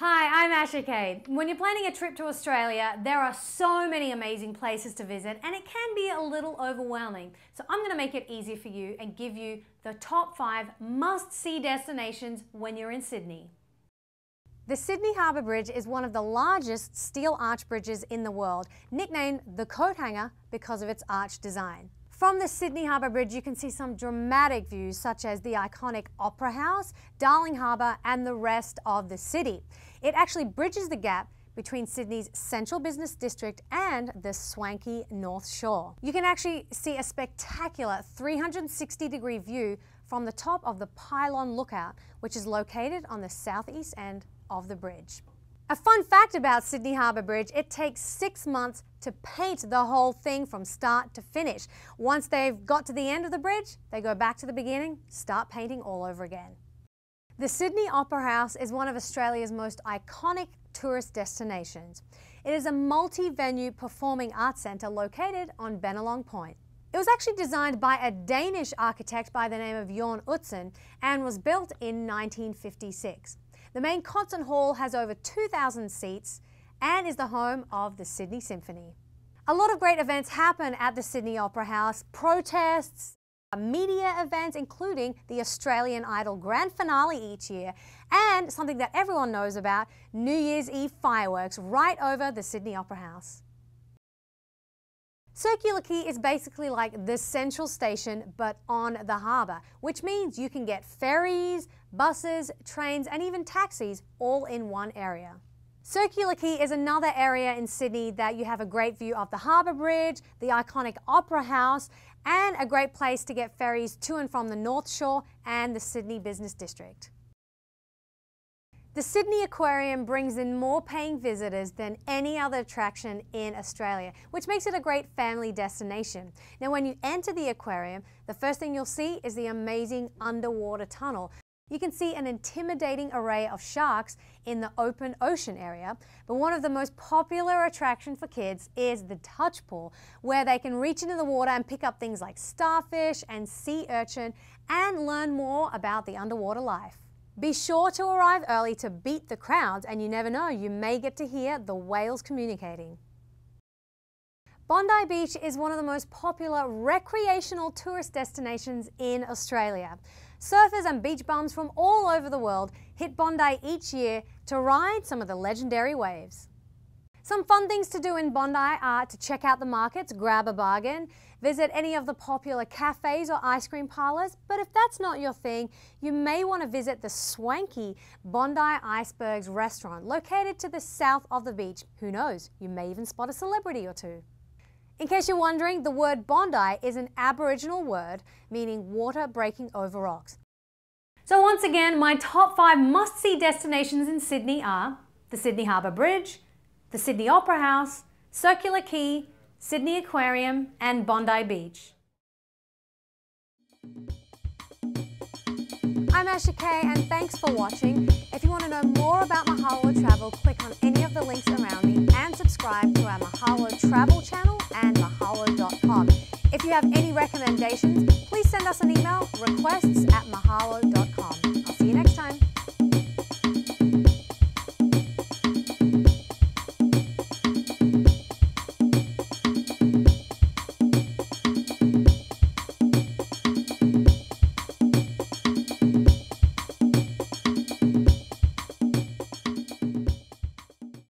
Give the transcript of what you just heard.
Hi, I'm Asha Kay. When you're planning a trip to Australia, there are so many amazing places to visit and it can be a little overwhelming. So I'm going to make it easy for you and give you the top 5 must-see destinations when you're in Sydney. The Sydney Harbour Bridge is one of the largest steel arch bridges in the world, nicknamed the coat hanger because of its arch design. From the Sydney Harbour Bridge, you can see some dramatic views such as the iconic Opera House, Darling Harbour and the rest of the city. It actually bridges the gap between Sydney's central business district and the swanky North Shore. You can actually see a spectacular 360-degree view from the top of the Pylon Lookout, which is located on the southeast end of the bridge. A fun fact about Sydney Harbour Bridge, it takes 6 months to paint the whole thing from start to finish. Once they've got to the end of the bridge, they go back to the beginning, start painting all over again. The Sydney Opera House is one of Australia's most iconic tourist destinations. It is a multi-venue performing arts centre located on Bennelong Point. It was actually designed by a Danish architect by the name of Jørn Utzon and was built in 1956. The main concert hall has over 2,000 seats and is the home of the Sydney Symphony. A lot of great events happen at the Sydney Opera House, protests, media events, including the Australian Idol Grand Finale each year, and something that everyone knows about, New Year's Eve fireworks right over the Sydney Opera House. Circular Quay is basically like the central station but on the harbour, which means you can get ferries, buses, trains and even taxis all in one area. Circular Quay is another area in Sydney that you have a great view of the Harbour Bridge, the iconic Opera House and a great place to get ferries to and from the North Shore and the Sydney Business District. The Sydney Aquarium brings in more paying visitors than any other attraction in Australia, which makes it a great family destination. Now, when you enter the aquarium, the first thing you'll see is the amazing underwater tunnel. You can see an intimidating array of sharks in the open ocean area, but one of the most popular attractions for kids is the touch pool, where they can reach into the water and pick up things like starfish and sea urchin and learn more about the underwater life. Be sure to arrive early to beat the crowds, and you never know, you may get to hear the whales communicating. Bondi Beach is one of the most popular recreational tourist destinations in Australia. Surfers and beach bums from all over the world hit Bondi each year to ride some of the legendary waves. Some fun things to do in Bondi are to check out the markets, grab a bargain, visit any of the popular cafes or ice cream parlours, but if that's not your thing, you may want to visit the swanky Bondi Icebergs restaurant located to the south of the beach. Who knows, you may even spot a celebrity or two. In case you're wondering, the word Bondi is an Aboriginal word meaning water breaking over rocks. So once again, my top 5 must-see destinations in Sydney are the Sydney Harbour Bridge, the Sydney Opera House, Circular Quay, Sydney Aquarium and Bondi Beach. I'm Asha Kay and thanks for watching. If you want to know more about Mahalo Travel, click on any of the links around me and subscribe to our Mahalo Travel channel and mahalo.com. If you have any recommendations, please send us an email, requests@mahalo.com.